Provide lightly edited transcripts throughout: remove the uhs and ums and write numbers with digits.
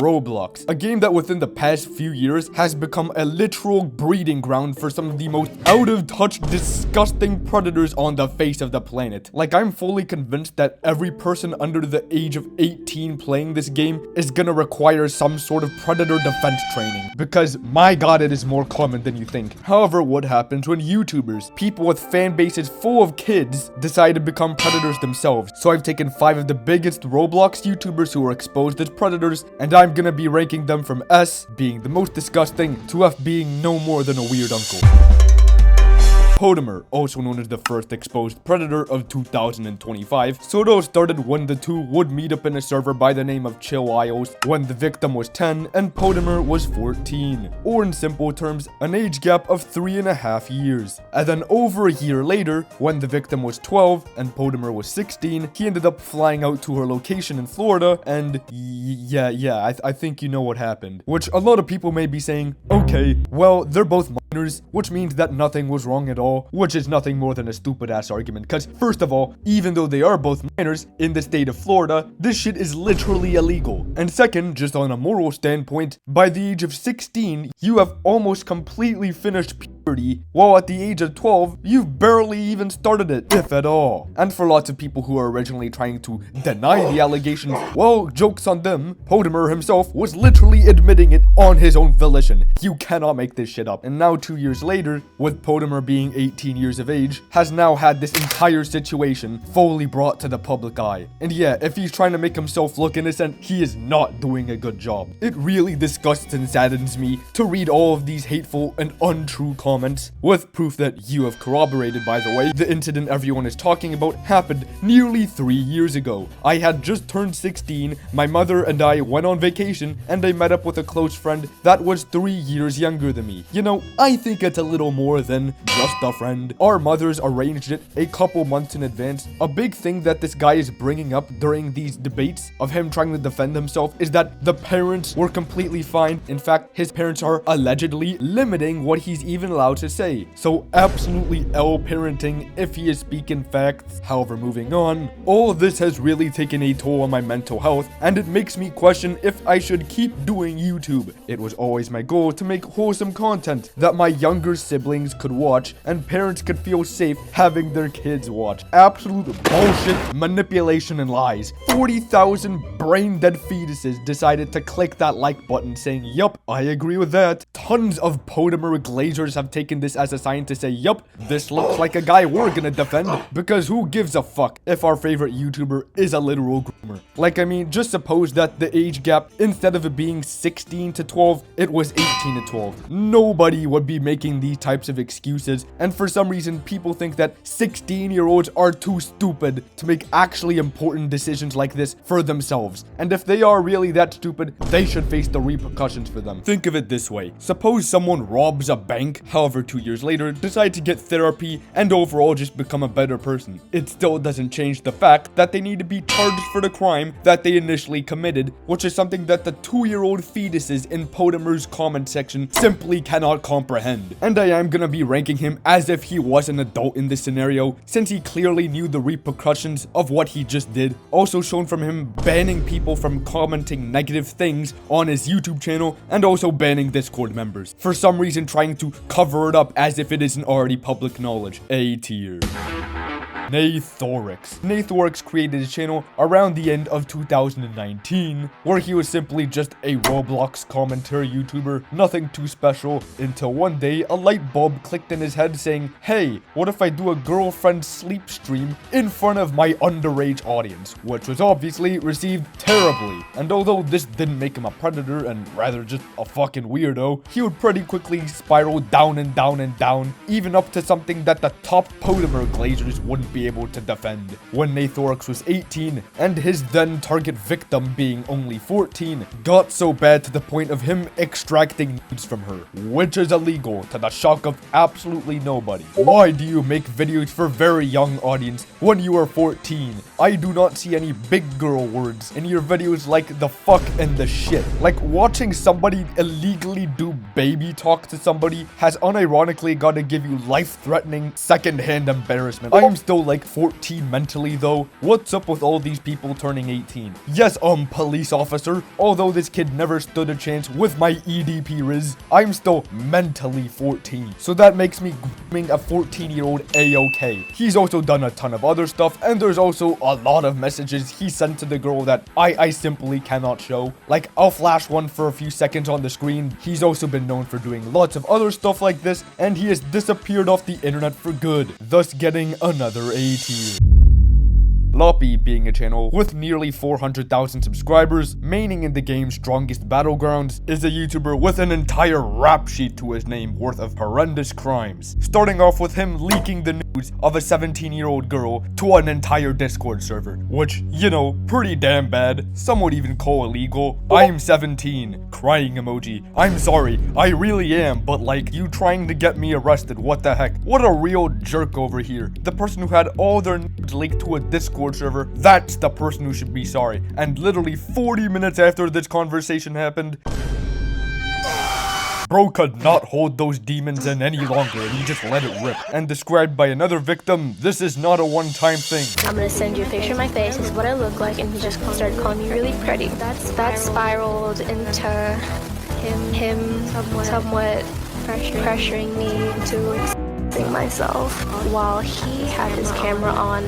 Roblox, a game that within the past few years has become a literal breeding ground for some of the most out-of-touch, disgusting predators on the face of the planet. Like, I'm fully convinced that every person under the age of 18 playing this game is gonna require some sort of predator defense training, because my god, it is more common than you think. However, what happens when YouTubers, people with fan bases full of kids, decide to become predators themselves? So I've taken 5 of the biggest Roblox YouTubers who are exposed as predators, and I'm gonna be ranking them from S, being the most disgusting, to F, being no more than a weird uncle. Podamer, also known as the first exposed predator of 2025, Soto started when the two would meet up in a server by the name of Chill Isles when the victim was 10 and Podamer was 14, or in simple terms, an age gap of 3.5 years. And then over a year later, when the victim was 12 and Podamer was 16, he ended up flying out to her location in Florida and I think you know what happened. Which a lot of people may be saying, okay, well, they're both minors, which means that nothing was wrong at all, which is nothing more than a stupid ass argument, because first of all, even though they are both minors in the state of Florida, this shit is literally illegal. And second, just on a moral standpoint, by the age of 16, you have almost completely finished puberty, while at the age of 12, you've barely even started it, if at all. And for lots of people who are originally trying to deny the allegations, well, joke's on them. Podamer himself was literally admitting it on his own volition. You cannot make this shit up. And now 2 years later, with Podamer being 18 years of age, has now had this entire situation fully brought to the public eye. And yeah, if he's trying to make himself look innocent, he is not doing a good job. It really disgusts and saddens me to read all of these hateful and untrue comments, with proof that you have corroborated, by the way. The incident everyone is talking about happened nearly 3 years ago. I had just turned 16, my mother and I went on vacation, and I met up with a close friend that was 3 years younger than me. You know, I think it's a little more than just a friend. Our mothers arranged it a couple months in advance. A big thing that this guy is bringing up during these debates of him trying to defend himself is that the parents were completely fine. In fact, his parents are allegedly limiting what he's even allowed to say. So absolutely L parenting if he is speaking facts. However, moving on, all of this has really taken a toll on my mental health, and it makes me question if I should keep doing YouTube. It was always my goal to make wholesome content that my younger siblings could watch and parents could feel safe having their kids watch. Absolute bullshit, manipulation, and lies. 40,000 brain dead fetuses decided to click that like button saying, yup, I agree with that. Tons of Podamer glazers have taken this as a sign to say, yup, this looks like a guy we're gonna defend, because who gives a fuck if our favorite YouTuber is a literal groomer? Like, I mean, just suppose that the age gap, instead of it being 16 to 12, it was 18 to 12. Nobody would be making these types of excuses, and for some reason, people think that 16-year-olds are too stupid to make actually important decisions like this for themselves. And if they are really that stupid, they should face the repercussions for them. Think of it this way. Suppose someone robs a bank, however 2 years later, decide to get therapy and overall just become a better person. It still doesn't change the fact that they need to be charged for the crime that they initially committed, which is something that the 2-year-old fetuses in Podamer's comment section simply cannot comprehend. And I am gonna be ranking him as if he was an adult in this scenario, since he clearly knew the repercussions of what he just did. Also shown from him banning people from commenting negative things on his YouTube channel, and also banning Discord members. For some reason trying to cover it up as if it isn't already public knowledge. A tier. Nathorix created his channel around the end of 2019, where he was simply just a Roblox commentary YouTuber, nothing too special, until one day a light bulb clicked in his head saying, hey, what if I do a girlfriend sleep stream in front of my underage audience, which was obviously received terribly. And although this didn't make him a predator and rather just a fucking weirdo, he would pretty quickly spiral down and down and down, even up to something that the top Podamer glazers wouldn't be able to defend. When Nathorix was 18 and his then target victim being only 14 got so bad to the point of him extracting nudes from her, which is illegal to the shock of absolutely nobody. Why do you make videos for very young audience when you are 14? I do not see any big girl words in your videos like the fuck and the shit. Like, watching somebody illegally do baby talk to somebody has unironically got to give you life-threatening second-hand embarrassment. I am still like 14 mentally though? What's up with all these people turning 18? Yes, police officer. Although this kid never stood a chance with my EDP Riz, I'm still mentally 14. So that makes me grooming a 14-year-old A-okay. He's also done a ton of other stuff, and there's also a lot of messages he sent to the girl that I simply cannot show. Like, I'll flash one for a few seconds on the screen. He's also been known for doing lots of other stuff like this, and he has disappeared off the internet for good, thus getting another A tier. Loppy, being a channel with nearly 400,000 subscribers, maining in the game's strongest battlegrounds, is a YouTuber with an entire rap sheet to his name worth of horrendous crimes. Starting off with him leaking the news of a 17-year-old girl to an entire Discord server, which, you know, pretty damn bad. Some would even call illegal. I'm 17. Crying emoji. I'm sorry, I really am, but like, you trying to get me arrested, what the heck? What a real jerk over here. The person who had all their nudes leaked to a Discord server, that's the person who should be sorry. And literally 40 minutes after this conversation happened, bro could not hold those demons in any longer and he just let it rip. And described by another victim, this is not a one-time thing. I'm gonna send you a picture of my face, this is what I look like, and he just started calling me really pretty. That spiraled into him somewhat pressuring me into expressing myself while he had his camera on,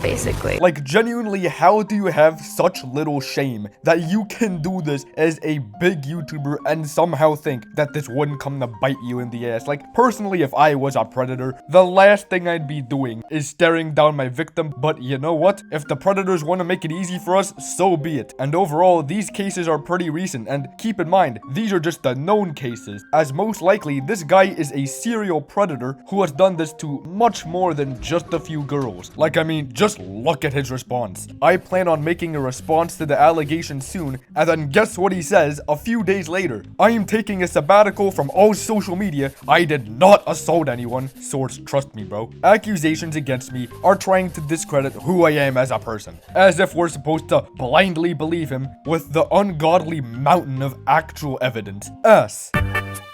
basically. Like, genuinely, how do you have such little shame that you can do this as a big YouTuber and somehow think that this wouldn't come to bite you in the ass? Like, personally, if I was a predator, the last thing I'd be doing is staring down my victim, but you know what? If the predators want to make it easy for us, so be it. And overall, these cases are pretty recent, and keep in mind, these are just the known cases, as most likely, this guy is a serial predator who has done this to much more than just a few girls. Like, I mean, just look at his response. I plan on making a response to the allegation soon, and then guess what he says a few days later? I am taking a sabbatical from all social media. I did not assault anyone. Source, trust me, bro. Accusations against me are trying to discredit who I am as a person, as if we're supposed to blindly believe him with the ungodly mountain of actual evidence.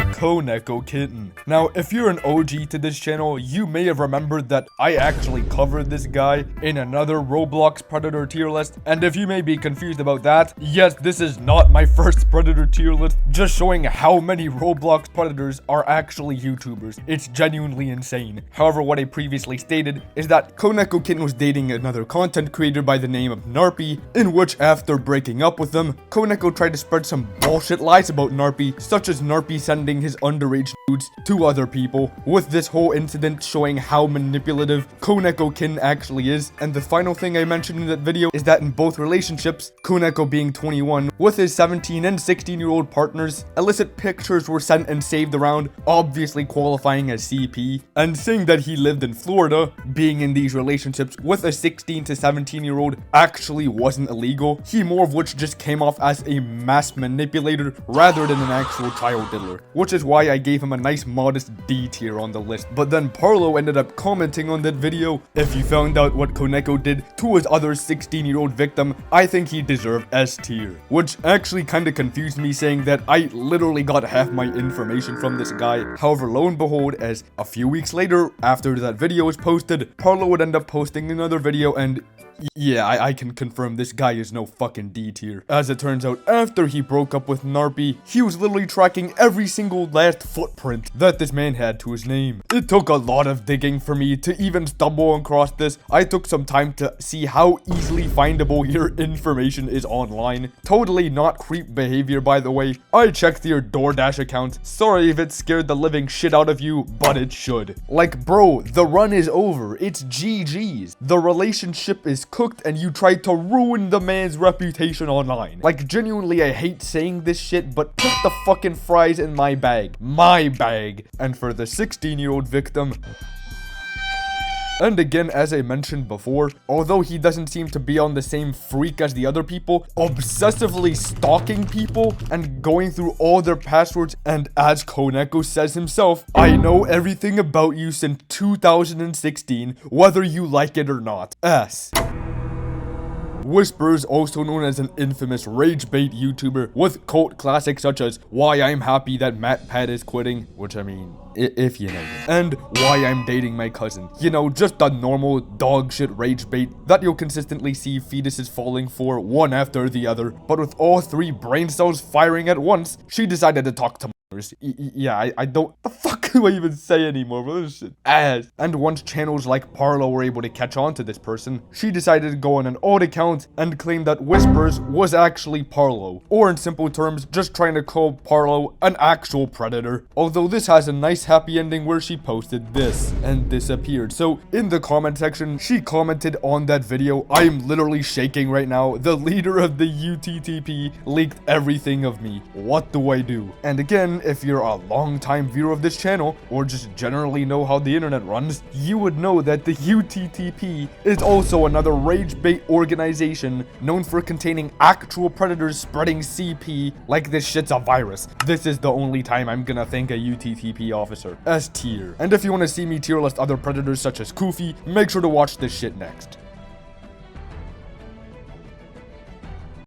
KCO Kitten. Now, if you're an OG to this channel, you may have remembered that I actually covered this guy in another Roblox Predator tier list, and if you may be confused about that, yes, this is not my first Predator tier list, just showing how many Roblox Predators are actually YouTubers. It's genuinely insane. However, what I previously stated is that KCO Kitten was dating another content creator by the name of Narpy, in which after breaking up with them, KCO tried to spread some bullshit lies about Narpy, such as Narpy sending his underage nudes to other people, with this whole incident showing how manipulative KCO Kitten actually is. And the final thing I mentioned in that video is that in both relationships, KCO being 21, with his 17 and 16-year-old partners, illicit pictures were sent and saved around, obviously qualifying as CP, and saying that he lived in Florida, being in these relationships with a 16 to 17-year-old actually wasn't illegal, he more of which just came off as a mass manipulator rather than an actual child diddler, which is why I gave him a nice modest D tier on the list. But then Parlo ended up commenting on that video, if you found out what KCO did to his other 16-year-old victim, I think he deserved S tier, which actually kinda confused me, saying that I literally got half my information from this guy. However, lo and behold, as a few weeks later, after that video was posted, Parlo would end up posting another video, and yeah, I can confirm this guy is no fucking D tier. As it turns out, after he broke up with Narpy, he was literally tracking every single last footprint that this man had to his name. It took a lot of digging for me to even stumble across this. I took some time to see how easily findable your information is online. Totally not creep behavior, by the way. I checked your DoorDash account. Sorry if it scared the living shit out of you, but it should. Like, bro, the run is over. It's GG's. The relationship is cooked and you tried to ruin the man's reputation online. Like, genuinely, I hate saying this shit, but put the fucking fries in my bag. My bag. And for the 16-year-old victim, and again, as I mentioned before, although he doesn't seem to be on the same freak as the other people, obsessively stalking people and going through all their passwords, and as KCO says himself, I know everything about you since 2016, whether you like it or not. Whispers, also known as an infamous rage bait YouTuber with cult classics such as Why I'm Happy That MatPat is Quitting, which I mean, if you know him, and Why I'm Dating My Cousin. You know, just a normal dog shit rage bait that you'll consistently see fetuses falling for one after the other, but with all 3 brain cells firing at once, she decided to talk to yeah, I don't, the fuck do I even say anymore, bro? This shit ass. And once channels like Parlo were able to catch on to this person, she decided to go on an old account and claim that Whispers was actually Parlo, or in simple terms, just trying to call Parlo an actual predator. Although this has a nice happy ending where she posted this and disappeared. So in the comment section, she commented on that video, I am literally shaking right now. The leader of the UTTP leaked everything of me. What do I do? And again, if you're a long-time viewer of this channel, or just generally know how the internet runs, you would know that the UTTP is also another rage bait organization known for containing actual predators spreading CP like this shit's a virus. This is the only time I'm gonna thank a UTTP officer. S tier. And if you want to see me tier list other predators such as Koofy, make sure to watch this shit next.